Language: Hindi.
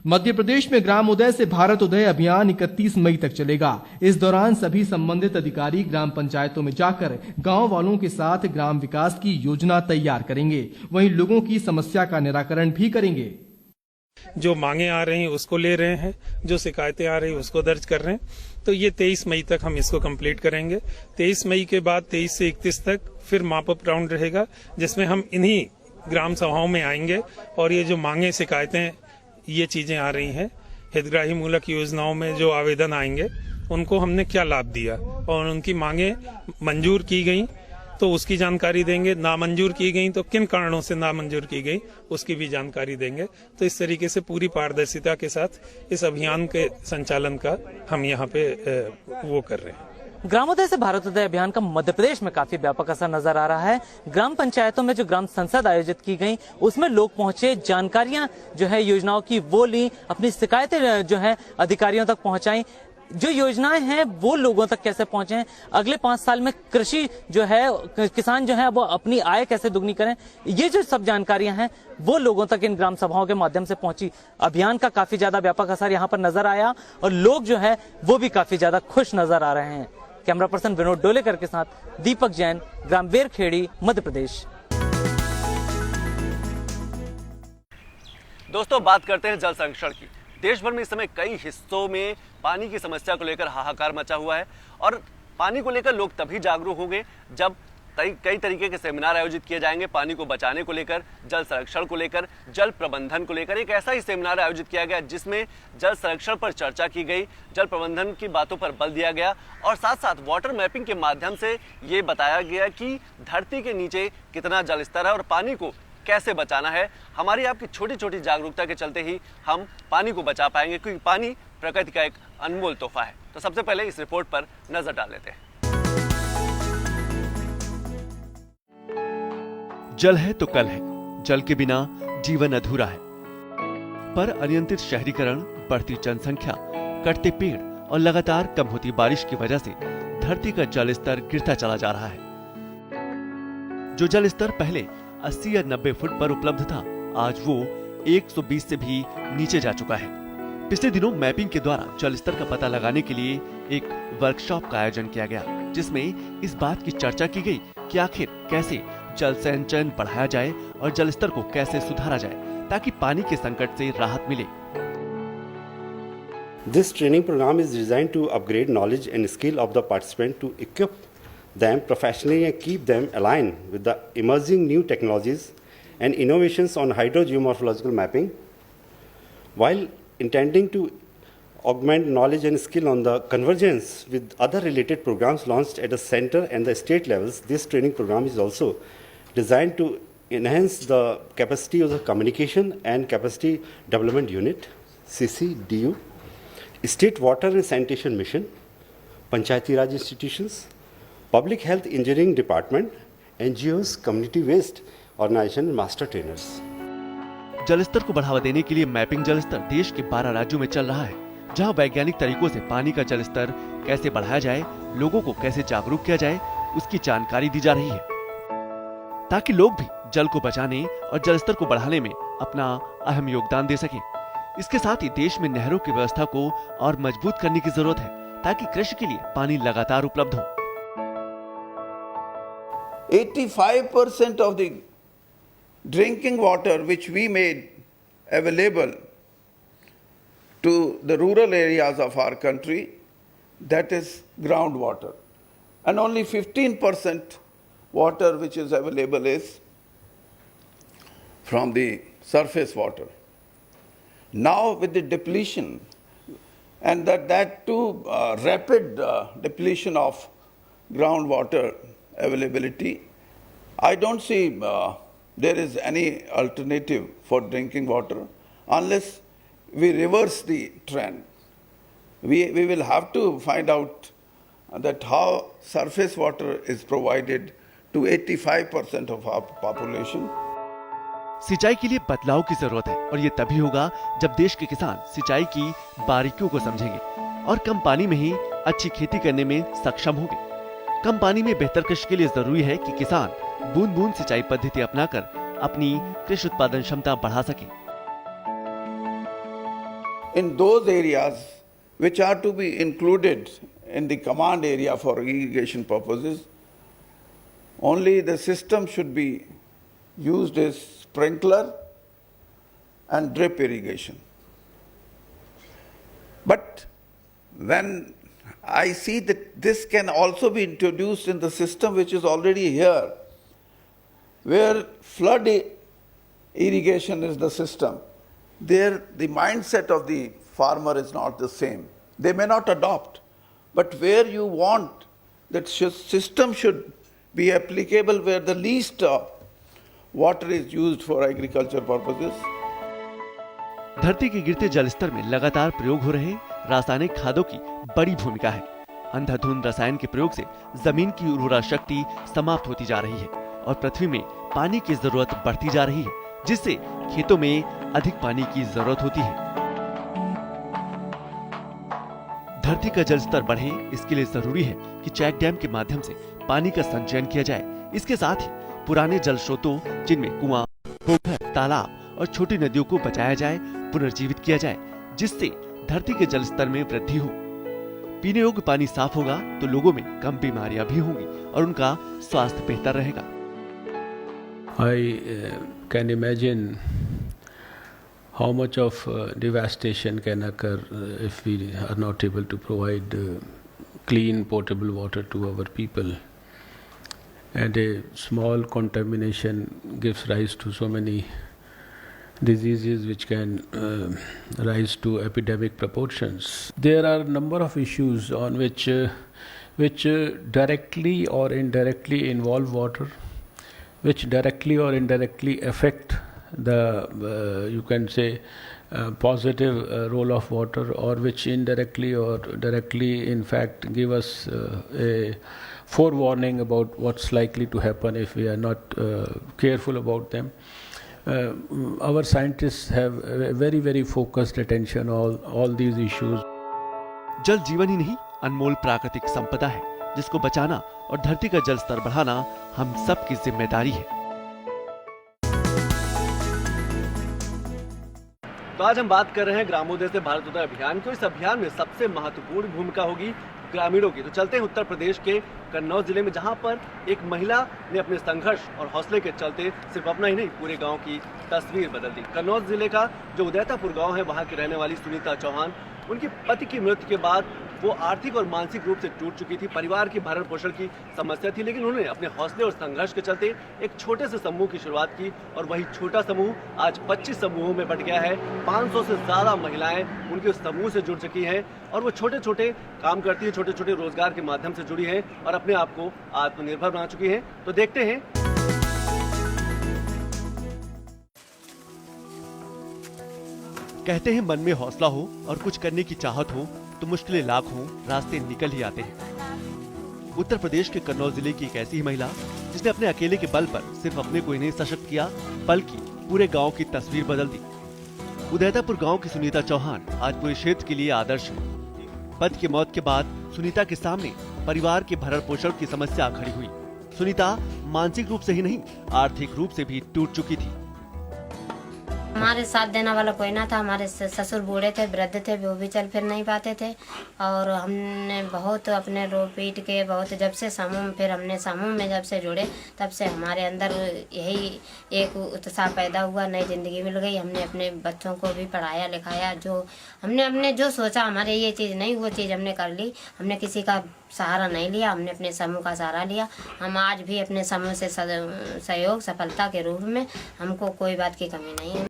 मध्य प्रदेश में ग्राम उदय से भारत उदय अभियान 31 मई तक चलेगा। इस दौरान सभी संबंधित अधिकारी ग्राम पंचायतों में जाकर गांव वालों के साथ ग्राम विकास की योजना तैयार करेंगे, वहीं लोगों की समस्या का निराकरण भी करेंगे। जो मांगे आ रही हैं उसको ले रहे हैं, जो शिकायतें आ रही हैं उसको दर्ज कर रहे हैं। तो ये 23 मई तक हम इसको कंप्लीट करेंगे। 23 मई के बाद 23 से 31 तक फिर माप अप राउंड रहेगा, जिसमें हम इन्हीं ग्राम सभाओं में आएंगे और ये जो मांगे शिकायतें ये चीजें आ रही हैं, हितग्राही मूलक योजनाओं में जो आवेदन आएंगे उनको हमने क्या लाभ दिया और उनकी मांगे मंजूर की गई तो उसकी जानकारी देंगे, नामंजूर की गई तो किन कारणों से नामंजूर की गई उसकी भी जानकारी देंगे। तो इस तरीके से पूरी पारदर्शिता के साथ इस अभियान के संचालन का हम यहाँ पे वो कर रहे हैं। ग्रामोदय से भारतोदय अभियान का मध्य प्रदेश में काफी व्यापक असर नजर आ रहा है। ग्राम पंचायतों में जो ग्राम संसद आयोजित की गई उसमें लोग पहुंचे, जानकारियां जो है योजनाओं की वो ली, अपनी शिकायतें जो है अधिकारियों तक पहुंचाई। जो योजनाएं हैं वो लोगों तक कैसे पहुंचे, अगले 5 साल में कृषि जो है, किसान जो है वो अपनी आय कैसे दुगनी करें, ये जो सब जानकारियां हैं वो लोगों तक इन ग्राम सभाओं के माध्यम से पहुंची। अभियान का काफी ज्यादा व्यापक असर यहाँ पर नजर आया और लोग जो है वो भी काफी ज्यादा खुश नजर आ रहे हैं। कैमरा पर्सन विनोद डोलेकर के साथ दीपक जैन, ग्राम बेरखेड़ी, मध्य प्रदेश। दोस्तों, बात करते हैं जल संरक्षण की। देश भर में इस समय कई हिस्सों में पानी की समस्या को लेकर हाहाकार मचा हुआ है और पानी को लेकर लोग तभी जागरूक होंगे जब कई तरीके के सेमिनार आयोजित किए जाएंगे। पानी को बचाने को लेकर, जल संरक्षण को लेकर, जल प्रबंधन को लेकर एक ऐसा ही सेमिनार आयोजित किया गया जिसमें जल संरक्षण पर चर्चा की गई, जल प्रबंधन की बातों पर बल दिया गया और साथ साथ वाटर मैपिंग के माध्यम से ये बताया गया कि धरती के नीचे कितना जल स्तर है और पानी को कैसे बचाना है। हमारी आपकी छोटी छोटी जागरूकता के चलते ही हम पानी को बचा पाएंगे, क्योंकि पानी प्रकृति का एक अनमोल तोहफा है। तो सबसे पहले इस रिपोर्ट पर नजर डाल लेते हैं। जल है तो कल है, जल के बिना जीवन अधूरा है। पर अनियंत्रित शहरीकरण, बढ़ती जनसंख्या, कटते पेड़ और लगातार कम होती बारिश की वजह से धरती का जल स्तर गिरता चला जा रहा है। जो जल स्तर पहले 80 या 90 फुट पर उपलब्ध था, आज वो 120 से भी नीचे जा चुका है। पिछले दिनों मैपिंग के द्वारा जल स्तर का पता लगाने के लिए एक वर्कशॉप का आयोजन किया गया, जिसमें इस बात की चर्चा की गई कि आखिर कैसे जल संचयन बढ़ाया जाए और जल स्तर को कैसे सुधारा जाए ताकि पानी के संकट से राहत मिले। This training program is designed to upgrade knowledge and skill of the participant to equip them professionally and keep them aligned with the emerging new technologies and innovations on hydrogeomorphological mapping, while intending to augment knowledge and skill on the convergence with other related programs launched at the center and the state levels. This training program is also designed to enhance the capacity of the Communication and Capacity Development Unit, CCDU, State Water and Sanitation Mission, Panchayati Raj institutions, Public Health Engineering Department, NGOs, Community Waste Organization, Master Trainers। जल स्तर को बढ़ावा देने के लिए मैपिंग जल स्तर देश के 12 राज्यों में चल रहा है, जहां वैज्ञानिक तरीकों से पानी का जल स्तर कैसे बढ़ाया जाए, लोगों को कैसे जागरूक किया जाए, उसकी जानकारी दी जा रही है, ताकि लोग भी जल को बचाने और जल स्तर को बढ़ाने में अपना अहम योगदान दे सकें। इसके साथ ही देश में नहरों की व्यवस्था को और मजबूत करने की जरूरत है, ताकि कृषि के लिए पानी लगातार उपलब्ध हो। 85% of the drinking water which we made available to the rural areas of our country, that is groundwater. And only 15% water which is available is from the surface water. Now with the depletion and that too rapid depletion of groundwater availability, I don't see there is any alternative for drinking water unless we reverse the trend. We will have to find out that how surface water is provided to 85% of our population. सिंचाई के लिए बदलाव की जरूरत है और ये तभी होगा जब देश के किसान सिंचाई की बारीकियों को समझेंगे और कम पानी में ही अच्छी खेती करने में सक्षम होंगे। कम पानी में बेहतर कृषि के लिए जरूरी है कि किसान बूंद बूंद सिंचाई पद्धति अपनाकर अपनी कृषि उत्पादन क्षमता बढ़ा सके। in those areas which are to be included in the command area for irrigation purposes, only the system should be used as sprinkler and drip irrigation. But when I see that this can also be introduced in the system which is already here, where flood irrigation is the system, there the mindset of the farmer is not the same. They may not adopt, but where you want that system should be applicable where the least water is used for agriculture purposes. धरती के गिरते जल स्तर में लगातार प्रयोग हो रहे रासायनिक खादों की बड़ी भूमिका है। अंधाधुंध रसायन के प्रयोग से जमीन की उर्वरा शक्ति समाप्त होती जा रही है और पृथ्वी में पानी की जरूरत बढ़ती जा रही है, जिससे खेतों में अधिक पानी की जरूरत होती है। धरती का जल स्तर बढ़े, इसके लिए जरूरी है कि चेक डैम के माध्यम से पानी का संचयन किया जाए। इसके साथ ही पुराने जल स्रोतों जिनमें कुआं, पोखर, तालाब और छोटी नदियों को बचाया जाए, पुनर्जीवित किया जाए, जिससे धरती के जल स्तर में वृद्धि हो। पीने योग्य पानी साफ होगा तो लोगों में कम बीमारियां भी होंगी और उनका स्वास्थ्य बेहतर रहेगा। I can imagine how much of devastation can occur if we are not able to provide clean potable water to our people. And a small contamination gives rise to so many diseases which can rise to epidemic proportions. There are a number of issues on which directly or indirectly involve water, which directly or indirectly affect the you can say positive role of water, or which indirectly or directly in fact give us a forewarning about what's likely to happen if we are not careful about them. Our scientists have a very focused attention on all these issues. जल जीवन ही नहीं, अनमोल प्राकृतिक संपदा है, जिसको बचाना और धरती का जल स्तर बढ़ाना हम सब की जिम्मेदारी है। तो आज हम बात कर रहे हैं ग्रामोदय से भारतोदय अभियान की। इस अभियान में सबसे महत्वपूर्ण भूमिका होगी ग्रामीणों की। तो चलते हैं उत्तर प्रदेश के कन्नौज जिले में, जहां पर एक महिला ने अपने संघर्ष और हौसले के चलते सिर्फ अपना ही नहीं पूरे गांव की तस्वीर बदल दी। कन्नौज जिले का जो उदयतापुर गांव है, वहां की रहने वाली सुनीता चौहान, उनकी पति की मृत्यु के बाद वो आर्थिक और मानसिक रूप से टूट चुकी थी। परिवार की भरण पोषण की समस्या थी, लेकिन उन्होंने अपने हौसले और संघर्ष के चलते एक छोटे से समूह की शुरुआत की और वही छोटा समूह आज 25 समूहों में बट गया है। 500 से ज्यादा महिलाएं उनके उस समूह से जुड़ चुकी हैं और वो छोटे छोटे काम करती है, छोटे छोटे रोजगार के माध्यम से जुड़ी है और अपने आप को आत्मनिर्भर बना चुकी है। तो देखते हैं। कहते हैं मन में हौसला हो और कुछ करने की चाहत हो तो मुश्किलें लाख हों, रास्ते निकल ही आते हैं। उत्तर प्रदेश के कन्नौज जिले की एक ऐसी ही महिला जिसने अपने अकेले के बल पर सिर्फ अपने को ही नहीं सशक्त किया, बल्कि पूरे गांव की तस्वीर बदल दी। उदयतापुर गांव की सुनीता चौहान आज पूरे क्षेत्र के लिए आदर्श है। पति की मौत के बाद सुनीता के सामने परिवार के भरण पोषण की समस्या खड़ी हुई। सुनीता मानसिक रूप से ही नहीं, आर्थिक रूप से भी टूट चुकी थी। हमारे साथ देने वाला कोई ना था। हमारे ससुर बूढ़े थे, वृद्ध थे, वो भी चल फिर नहीं पाते थे और हमने बहुत अपने रो पीट के बहुत जब से समूह में जब से जुड़े तब से हमारे अंदर यही एक उत्साह पैदा हुआ, नई जिंदगी मिल गई। हमने अपने बच्चों को भी पढ़ाया लिखाया, जो हमने जो सोचा हमारे ये चीज़ नहीं वो चीज़ हमने कर ली। हमने किसी का सहारा नहीं लिया, हमने अपने समूह का सहारा लिया। हम आज भी अपने समूह से सहयोग सफलता के रूप में, हमको कोई बात की कमी नहीं है।